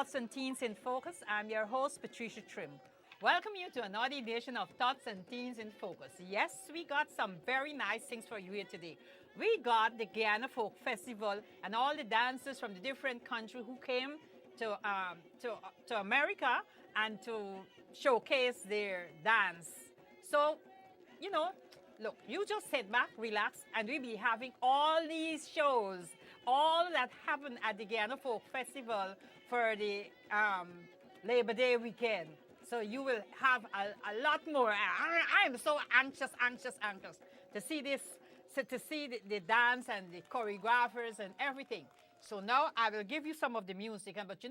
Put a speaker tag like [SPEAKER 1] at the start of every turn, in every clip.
[SPEAKER 1] Tots and Teens in Focus. I'm your host, Patricia Trim. Welcome you to another edition of Tots and Teens in Focus. Yes, we got some very nice things for you here today. We got the Guyana Folk Festival and all the dancers from the different countries who came to America and to showcase their dance. So, look, you just sit back, relax, and we'll be having all these shows, all that happen at the Guyana Folk Festival for the Labor Day weekend. So you will have a lot more. I'm so anxious to see this, to see the dance and the choreographers and everything. So now I will give you some of the music. But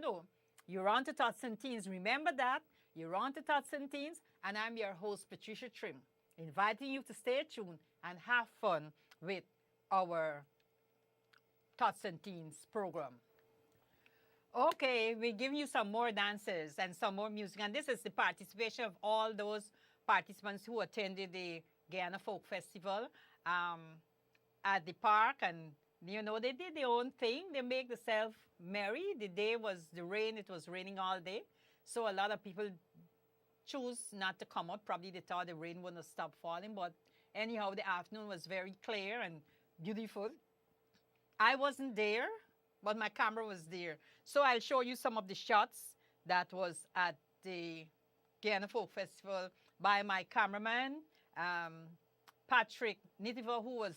[SPEAKER 1] you're on to Tots and Teens. Remember that. You're on to Tots and Teens. And I'm your host, Patricia Trim, inviting you to stay tuned and have fun with our Tots and Teens program. Okay, we're giving you some more dances and some more music. And this is the participation of all those participants who attended the Guyana Folk Festival at the park. And, they did their own thing. They make themselves merry. The day was the rain. It was raining all day. So a lot of people choose not to come out. Probably they thought the rain wouldn't stop falling. But anyhow, the afternoon was very clear and beautiful. I wasn't there, but my camera was there. So I'll show you some of the shots that was at the Guyana Folk Festival by my cameraman, Patrick Nitiva, who was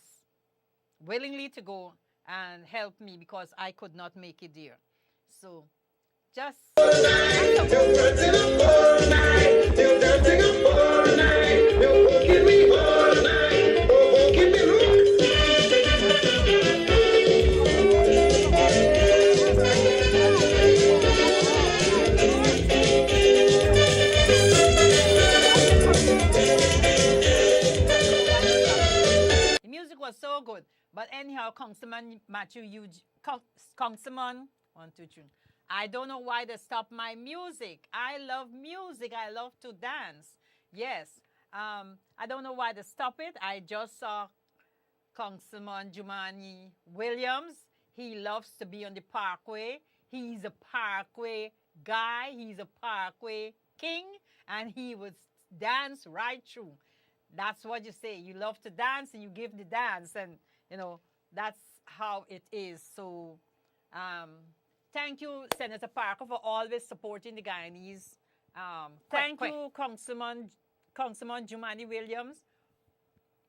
[SPEAKER 1] willingly to go and help me because I could not make it there. So just... was so good. But anyhow, Councilman Councilman, 1, 2, 3. I don't know why they stopped my music. I love music. I love to dance. Yes. I don't know why they stopped it. I just saw Councilman Jumani Williams. He loves to be on the parkway. He's a parkway guy. He's a parkway king. And he would dance right through. That's what you say. You love to dance and you give the dance. And, that's how it is. So, thank you, Senator Parker, for always supporting the Guyanese. Thank you, Councilman Jumani Williams,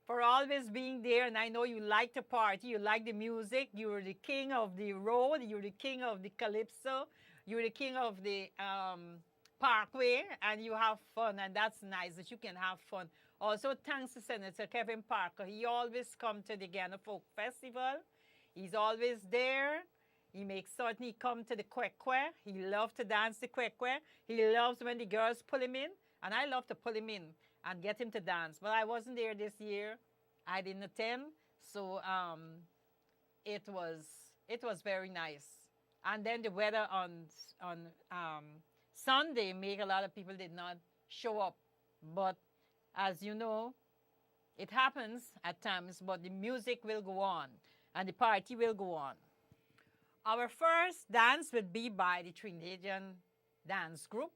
[SPEAKER 1] for always being there. And I know you like to party. You like the music. You're the king of the road. You're the king of the calypso. You're the king of the parkway. And you have fun. And that's nice that you can have fun. Also, thanks to Senator Kevin Parker. He always comes to the Guyana Folk Festival. He's always there. He makes certain he come to the kwekwe. He loves to dance the kwekwe. He loves when the girls pull him in. And I love to pull him in and get him to dance. But I wasn't there this year. I didn't attend. So it was very nice. And then the weather on Sunday made a lot of people did not show up. But as you know, it happens at times, but the music will go on and the party will go on. Our first dance will be by the Trinidadian dance group.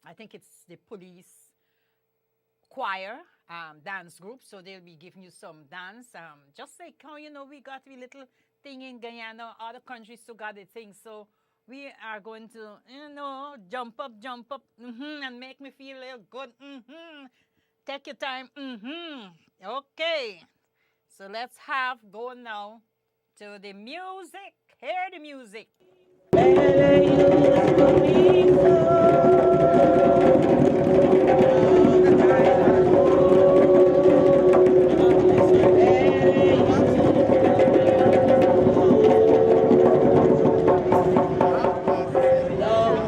[SPEAKER 1] I think it's the police choir dance group, so they'll be giving you some dance. Just like how we got a little thing in Guyana, other countries too got a thing. So we are going to jump up, and make me feel a little good. Take your time. Okay, so let's go now to the music. Hear the music.
[SPEAKER 2] Long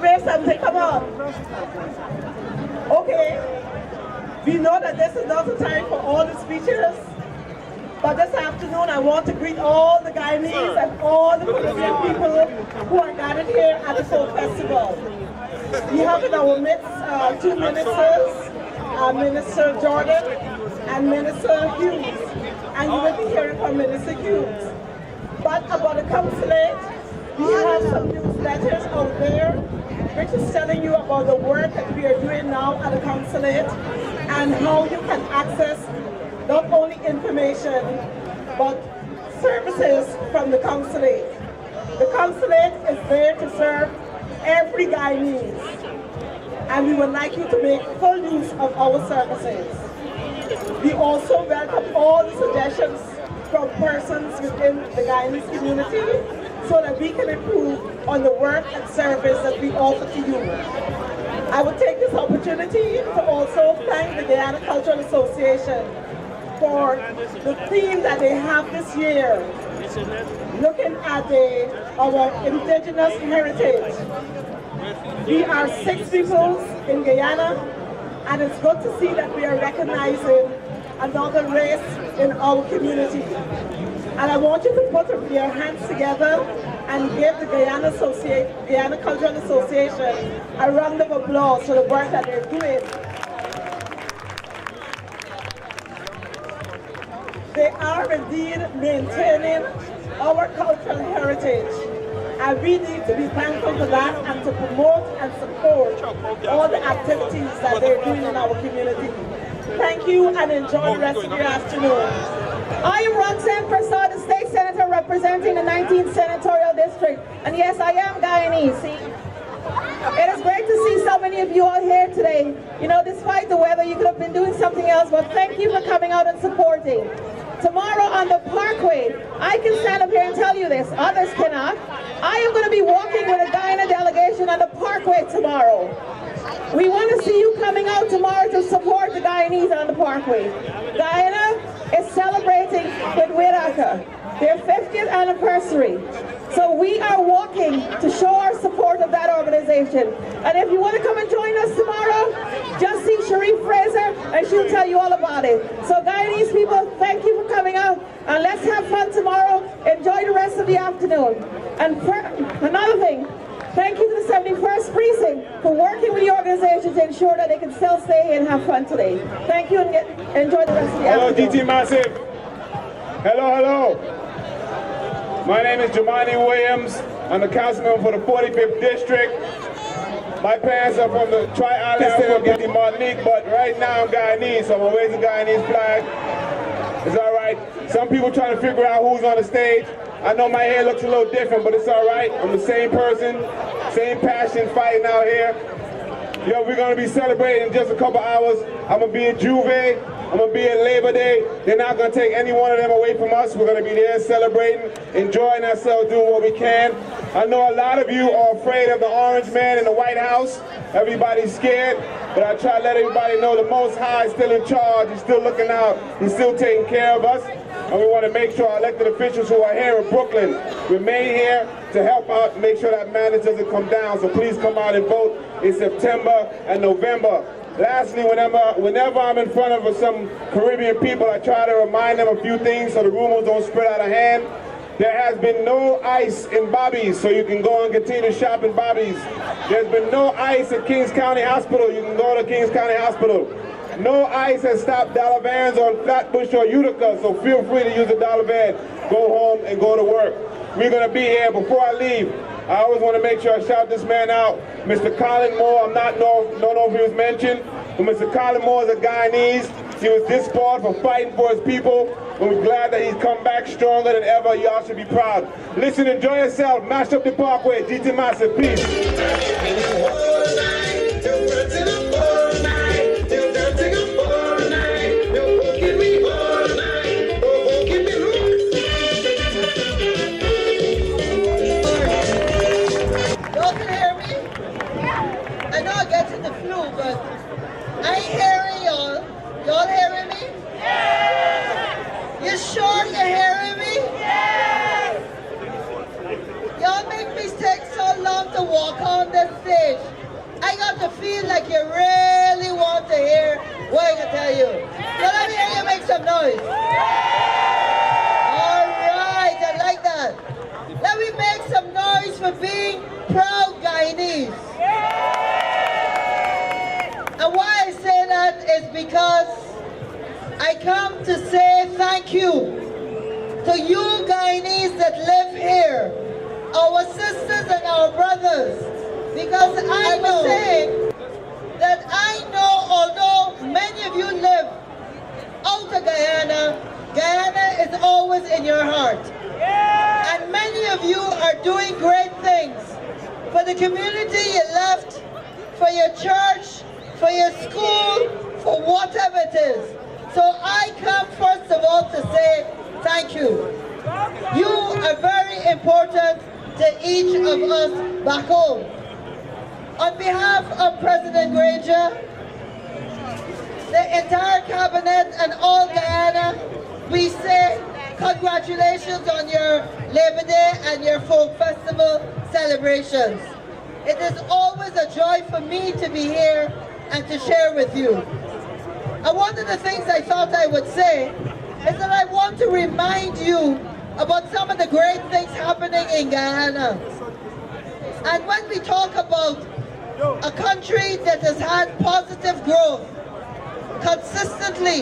[SPEAKER 2] Raise something, come on. Okay. We know that this is not the time for all the speeches, but this afternoon I want to greet all the Guyanese and all the Caribbean people who are gathered here at the Folk Festival. We have in our midst two ministers, Minister Jordan and Minister Hughes, and you will be hearing from Minister Hughes. But about the consulate, we have some newsletters out there which is telling you about the work that we are doing now at the consulate and how you can access not only information but services from the consulate. The consulate is there to serve every Guyanese, and we would like you to make full use of our services. We also welcome all the suggestions from persons within the Guyanese community so that we can improve on the work and service that we offer to you. I would take this opportunity to also thank the Guyana Cultural Association for the theme that they have this year, looking at our indigenous heritage. We are 6 peoples in Guyana, and it's good to see that we are recognizing another race in our community. And I want you to put your hands together and give the Guyana Cultural Association a round of applause for the work that they're doing. They are indeed maintaining our cultural heritage, and we need to be thankful for that and to promote and support all the activities that they're doing in our community. Thank you and enjoy the rest of your afternoon.
[SPEAKER 3] I am Roxanne Prasad, the State Senator representing the 19th Senatorial District. And yes, I am Guyanese. See? It is great to see so many of you all here today. You know, despite the weather, you could have been doing something else, but thank you for coming out and supporting. Tomorrow on the Parkway, I can stand up here and tell you this, others cannot. I am going to be walking with a Guyana delegation on the Parkway tomorrow. We want to see you coming out tomorrow to support the Guyanese on the Parkway. Guyana is celebrating with Wiraka their 50th anniversary. So we are walking to show our support of that organization. And if you want to come and join us tomorrow, just see Sharif Fraser and she'll tell you all about it. So Guyanese people, thank you for coming out, and let's have fun tomorrow. Enjoy the rest of the afternoon. And another thing, thank you to the 71st Precinct for working with the organization to ensure that they can still stay here and have fun today. Thank you and enjoy the rest of the afternoon.
[SPEAKER 4] Hello, DT Massive. Hello. My name is Jamani Williams. I'm the councilman for the 45th District. My parents are from the Tri-Island state of Martinique, but right now I'm Guyanese, so I'm gonna raise the Guyanese flag. It's all right. Some people trying to figure out who's on the stage. I know my hair looks a little different, but it's all right. I'm the same person, same passion fighting out here. Yo, we're gonna be celebrating in just a couple hours. I'm gonna be at Juve. I'm gonna be at Labor Day. They're not gonna take any one of them away from us. We're gonna be there celebrating, enjoying ourselves, doing what we can. I know a lot of you are afraid of the orange man in the White House. Everybody's scared, but I try to let everybody know the Most High is still in charge. He's still looking out. He's still taking care of us. And we want to make sure our elected officials who are here in Brooklyn remain here to help out and make sure that madness doesn't come down. So please come out and vote in September and November. Lastly, whenever I'm in front of some Caribbean people, I try to remind them a few things so the rumors don't spread out of hand. There has been no ice in Bobby's, so you can go and continue to shop in Bobby's. There's been no ice at Kings County Hospital. You can go to Kings County Hospital. No ice has stopped dollar vans on Flatbush or Utica, so feel free to use a dollar van. Go home and go to work. We're going to be here. Before I leave, I always want to make sure I shout this man out. Mr. Colin Moore, don't know if he was mentioned, but Mr. Colin Moore is a Guyanese. He was disbarred for fighting for his people, and we're glad that he's come back stronger than ever. Y'all should be proud. Listen, enjoy yourself. Mash up the Parkway. GT Massive, peace.
[SPEAKER 2] I ain't hearing y'all. Y'all hearing me? Yes! You sure you're hearing me? Yes! Y'all make me
[SPEAKER 5] take so long to walk on the stage, I got to feel like you really want to hear what I can tell you. So let me hear you make some noise. All right, I like that. Let me make some noise for being proud Guyanese. And why I say that is because I come to say thank you to you Guyanese that live here, our sisters and our brothers, because I was saying that I know although many of you live out of Guyana, Guyana is always in your heart. And many of you are doing great things for the community you left, for your church, for your school, for whatever it is. So I come first of all to say thank you. You are very important to each of us back home. On behalf of President Granger, the entire cabinet and all Guyana, we say congratulations on your Labor Day and your Folk Festival celebrations. It is always a joy for me to be here and to share with you. And one of the things I thought I would say is that I want to remind you about some of the great things happening in Guyana. And when we talk about a country that has had positive growth consistently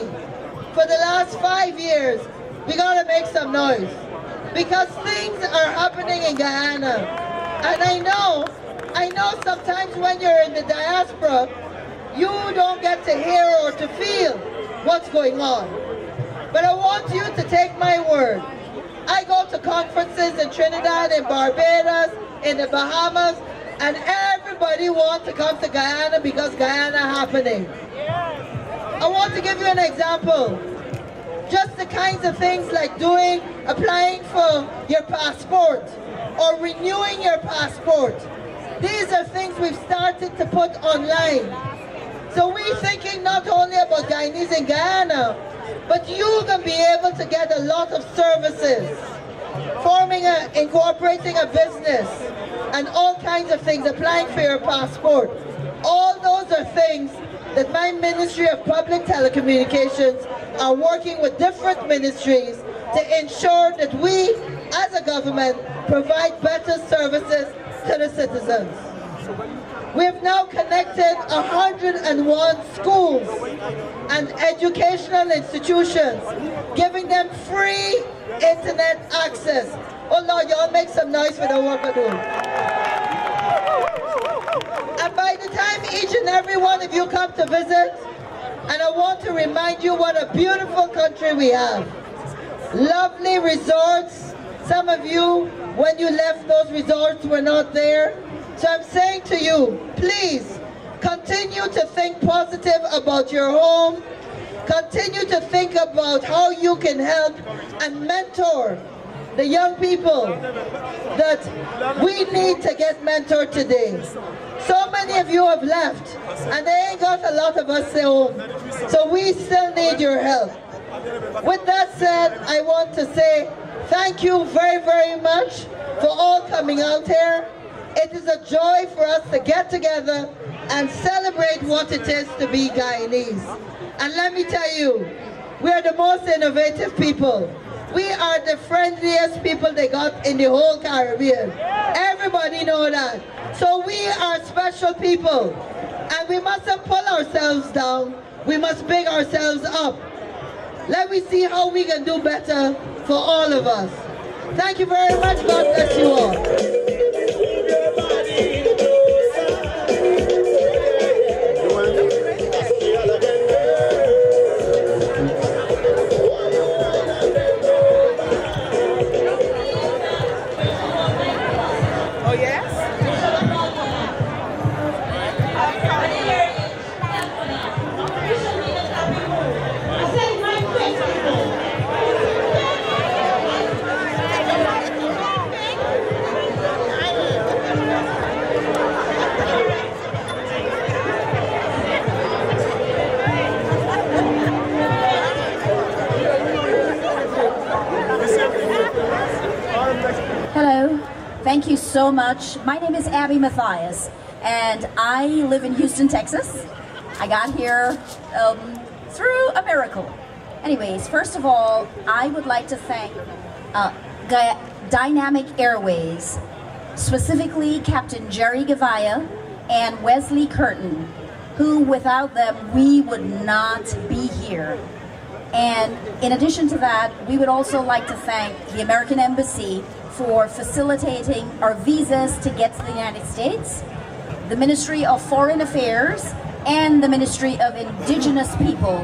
[SPEAKER 5] for the last 5 years, we gotta make some noise. Because things are happening in Guyana. And I know sometimes when you're in the diaspora, you don't get to hear or to feel what's going on. But I want you to take my word. I go to conferences in Trinidad, in Barbados, in the Bahamas, and everybody wants to come to Guyana because Guyana happening. I want to give you an example. Just the kinds of things like applying for your passport or renewing your passport. These are things we've started to put online. So we're thinking not only about Guyanese in Guyana, but you can be able to get a lot of services, incorporating a business, and all kinds of things, applying for your passport. All those are things that my Ministry of Public Telecommunications are working with different ministries to ensure that we, as a government, provide better services to the citizens. We have now connected 101 schools and educational institutions, giving them free internet access. Oh Lord, y'all make some noise for the work we're doing. And by the time each and every one of you come to visit, and I want to remind you what a beautiful country we have. Lovely resorts. Some of you, when you left, those resorts were not there. So I'm saying to you, please continue to think positive about your home. Continue to think about how you can help and mentor the young people that we need to get mentored today. So many of you have left, and they ain't got a lot of us at home. So we still need your help. With that said, I want to say thank you very, very much for all coming out here. It is a joy for us to get together and celebrate what it is to be Guyanese. And let me tell you, we are the most innovative people. We are the friendliest people they got in the whole Caribbean. Everybody know that. So we are special people. And we mustn't pull ourselves down. We must big ourselves up. Let me see how we can do better for all of us. Thank you very much. God bless you all.
[SPEAKER 6] so much. My name is Abby Matthias, and I live in Houston, Texas. I got here through a miracle. Anyways, first of all, I would like to thank Dynamic Airways, specifically Captain Jerry Gavaya and Wesley Curtin, who without them we would not be here. And in addition to that, we would also like to thank the American Embassy for facilitating our visas to get to the United States, the Ministry of Foreign Affairs, and the Ministry of Indigenous People,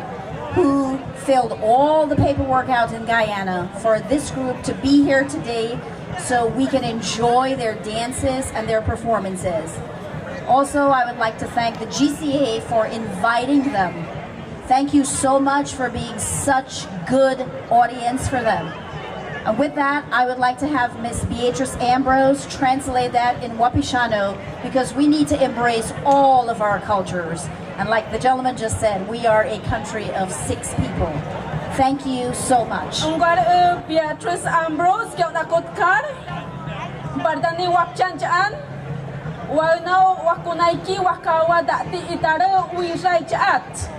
[SPEAKER 6] who filled all the paperwork out in Guyana for this group to be here today so we can enjoy their dances and their performances. Also, I would like to thank the GCA for inviting them. Thank you so much for being such good audience for them. And with that, I would like to have Miss Beatrice Ambrose translate that in Wapishano, because we need to embrace all of our cultures. And like the gentleman just said, we are a country of 6 people. Thank you so much.
[SPEAKER 3] Beatrice Ambrose, Bardani Wapchanchan, Wano Wakunaiki Wakawa Dati Itare Wijai Chat.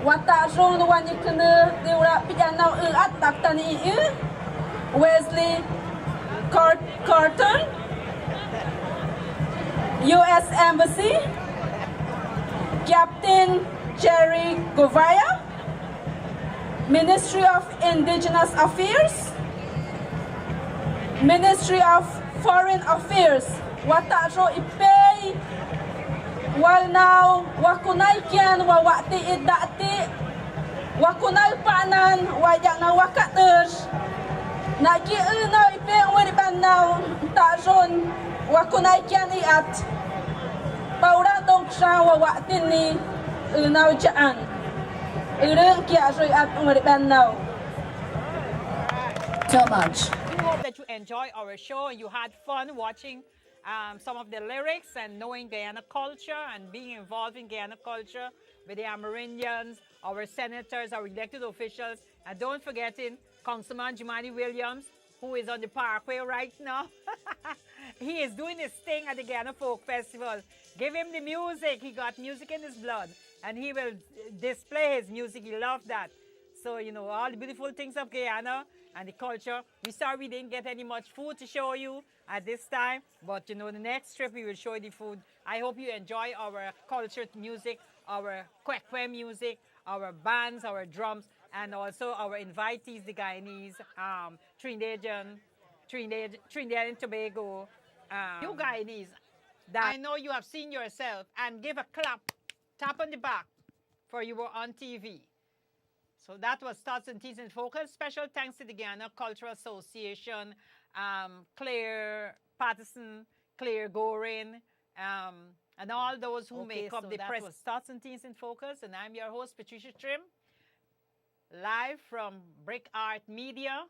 [SPEAKER 3] Watajon Wanikunu, they were Piano at Taktani, Wesley Carton, U.S. Embassy, Captain Jerry Govaya, Ministry of Indigenous Affairs, Ministry of Foreign Affairs, Watajo Ipei, while now Wakunai Kian, Wawati Idati, Wakunai Panan, Wayana Wakaters, Naki Una Ipe Wiriban now, Tajon, Wakunai Kian at Paura Dongsha, Wawatini, Unau Jaan, Urun Kiasri at Wiriban now.
[SPEAKER 6] So much.
[SPEAKER 1] We hope that you enjoy our show and you had fun watching some of the lyrics and knowing Guyana culture and being involved in Guyana culture with the Amerindians, our senators, our elected officials, and don't forget Councilman Jumani Williams, who is on the parkway right now. He is doing his thing at the Guyana Folk Festival. Give him the music. He got music in his blood, and he will display his music. He loves that. So, you know, all the beautiful things of Guyana and the culture. We're sorry we didn't get any much food to show you at this time, but you know, the next trip we will show you the food. I hope you enjoy our cultured music, our kwekwe music, our bands, our drums, and also our invitees, the Guyanese, Trinidad and Tobago. You Guyanese, that I know you have seen yourself, and give a clap, tap on the back, for you were on TV. So that was Tots and Teens in Focus. Special thanks to the Guyana Cultural Association, Claire Patterson, Claire Gorin, and all those who make up the press. That was Tots and Teens in Focus, and I'm your host, Patricia Trim, live from Brick Art Media,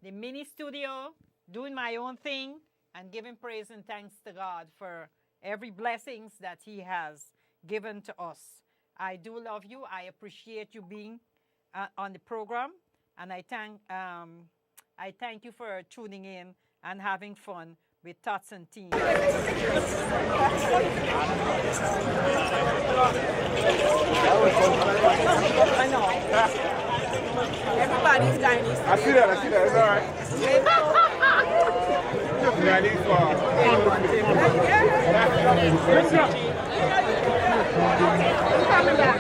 [SPEAKER 1] the mini studio, doing my own thing, and giving praise and thanks to God for every blessings that He has given to us. I do love you. I appreciate you being on the program, and I thank you for tuning in and having fun with Tots and Teens. I know. Everybody's Guyanese. I see that. It's all right. Coming back.